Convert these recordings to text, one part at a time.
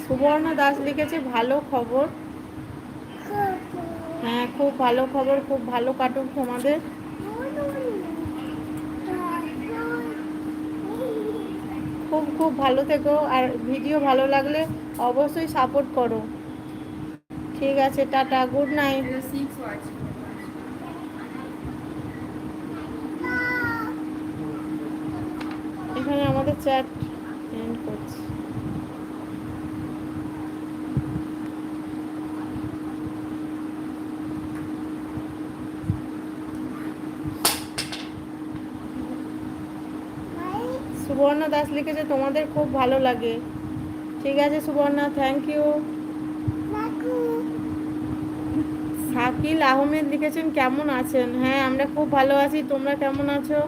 সুবর্ণা দাস লিখেছে ভালো খবর। হ্যাঁ, খুব ভালো খবর, খুব ভালো কাটুক তোমাদের। খুব খুব ভালো থেকো, আর ভিডিও ভালো লাগলে অবশ্যই সাপোর্ট করো। ঠিক আছে, টাটা, গুড নাইট। এখানে আমাদের চ্যাট এন্ড করছি। সুবর্ণা দাস লিখেছে তোমাদের খুব ভালো লাগে। ঠিক আছে সুবর্ণা, থ্যাংক ইউ। শাকিল আহমেদ লিখেছেন কেমন আছেন। হ্যাঁ, আমরা খুব ভালো আছি, তোমরা কেমন আছো?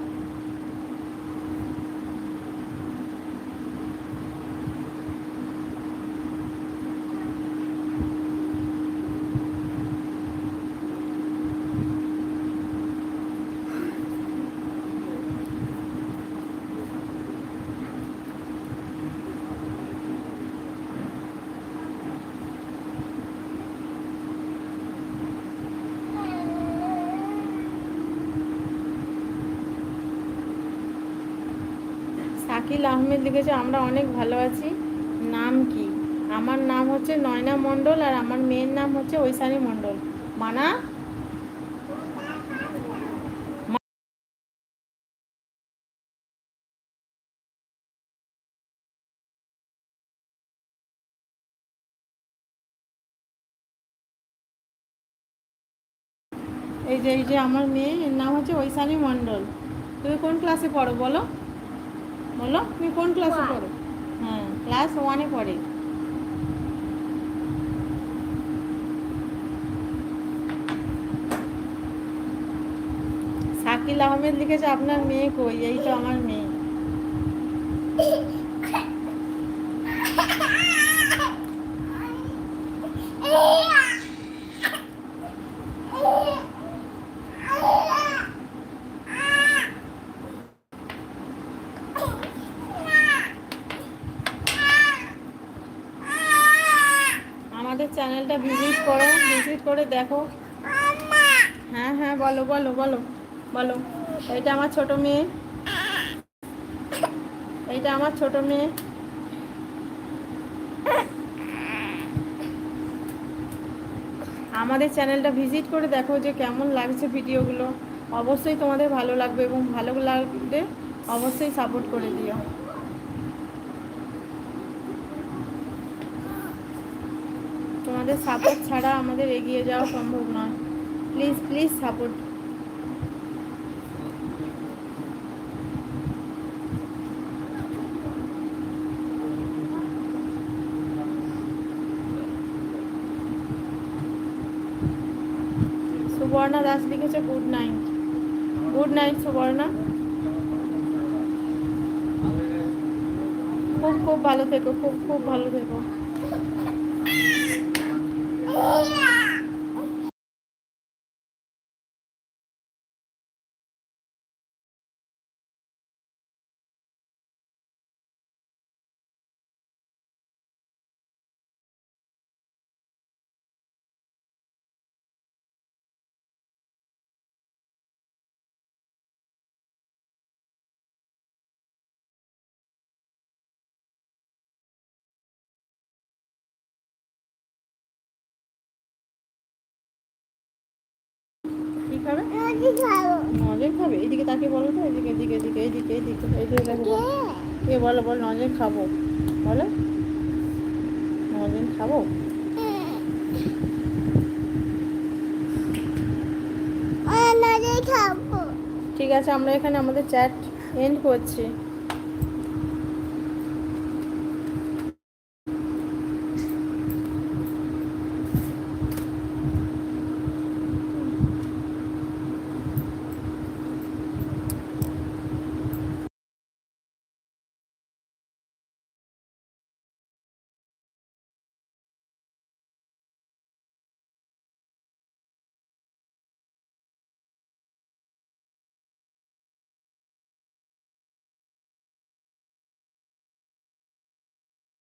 শাকিল আহমেদ লিখেছে আমরা অনেক ভালো আছি। নাম কি? আমার নাম হচ্ছে নয়না মণ্ডল, আর আমার মেয়ের নাম হচ্ছে ঐশানী মণ্ডল। মানা, এই যে আমার মেয়ে, এর নাম হচ্ছে ঐশানী মণ্ডল। তুমি কোন ক্লাসে পড়ো বলো? বলো তুমি কোন ক্লাসে পড়ো? হ্যাঁ, ক্লাস 1-এ পড়ে। শাকিল আহমেদ লিখেছে আপনার মেয়ে কই? এই তো আমার মেয়ে। আমাদের চ্যানেলটা ভিজিট করো, ভিজিট করে দেখো। হ্যাঁ হ্যাঁ, বলো বলো বলো বলো। এইটা আমার ছোট মেয়ে, এইটা আমার ছোট মেয়ে। আমাদের চ্যানেলটা ভিজিট করে দেখো যে কেমন লাগছে ভিডিওগুলো। অবশ্যই তোমাদের ভালো লাগবে, এবং ভালো লাগলে অবশ্যই সাপোর্ট করে দিও। তোমাদের সাপোর্ট ছাড়া আমাদের এগিয়ে যাওয়া সম্ভব নয়। Please please support. Suborna Das লিখেছে good night. Good night Suborna, খুব খুব ভালো থেকো, খুব খুব ভালো থেকো। কি খাবে? নজর খাবে? এইদিকে তাকিয়ে বলো তো, এদিকে এদিকে এদিকে এইদিকে এইদিকে এইদিকে দেখো। এ বলো বলো, নজর খাবো বলো, নজর খাবো। ঠিক আছে, আমরা এখানে আমাদের চ্যাট এন্ড করছি।